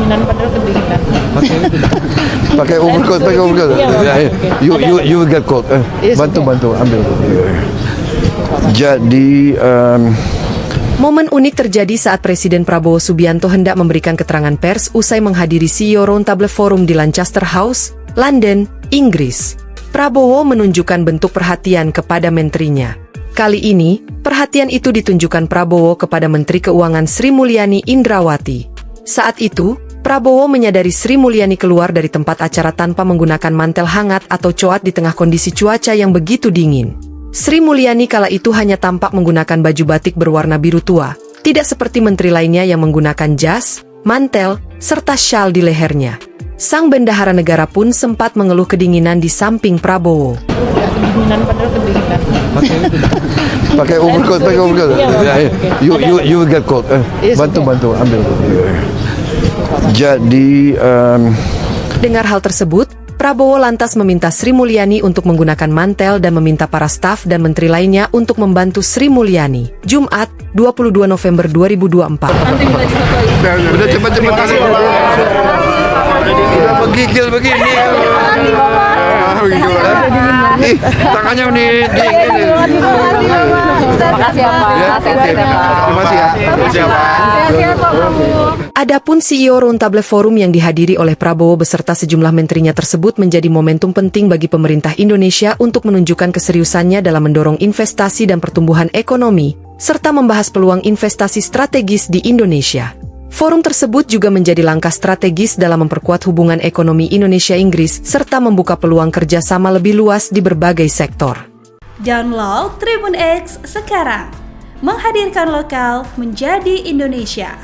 kedinginan padahal kedinginan. Pakai overcoat. Iya, You will get cold. Yes, Bantu ambil. Jadi Momen unik terjadi saat Presiden Prabowo Subianto hendak memberikan keterangan pers usai menghadiri CEO Roundtable Forum di Lancaster House, London, Inggris. Prabowo menunjukkan bentuk perhatian kepada menterinya. Kali ini, perhatian itu ditunjukkan Prabowo kepada Menteri Keuangan Sri Mulyani Indrawati. Saat itu, Prabowo menyadari Sri Mulyani keluar dari tempat acara tanpa menggunakan mantel hangat atau coat di tengah kondisi cuaca yang begitu dingin. Sri Mulyani kala itu hanya tampak menggunakan baju batik berwarna biru tua, tidak seperti menteri lainnya yang menggunakan jas, mantel, serta syal di lehernya. Sang bendahara negara pun sempat mengeluh kedinginan di samping Prabowo. Kedinginan padahal kedinginan. pakai overcoat. Iya, You will get cold. Yes, Bantu ambil. Jadi Dengar hal tersebut, Prabowo lantas meminta Sri Mulyani untuk menggunakan mantel dan meminta para staf dan menteri lainnya untuk membantu Sri Mulyani. Jumat, 22 November 2024. udah cepat. Udah menggigil begini. Tangannya nih dingin. Makasih ya, Pak. Terima kasih ya. Adapun CEO Roundtable Forum yang dihadiri oleh Prabowo beserta sejumlah menterinya tersebut menjadi momentum penting bagi pemerintah Indonesia untuk menunjukkan keseriusannya dalam mendorong investasi dan pertumbuhan ekonomi, serta membahas peluang investasi strategis di Indonesia. Forum tersebut juga menjadi langkah strategis dalam memperkuat hubungan ekonomi Indonesia-Inggris serta membuka peluang kerjasama lebih luas di berbagai sektor. Download Tribun X sekarang, menghadirkan lokal menjadi Indonesia.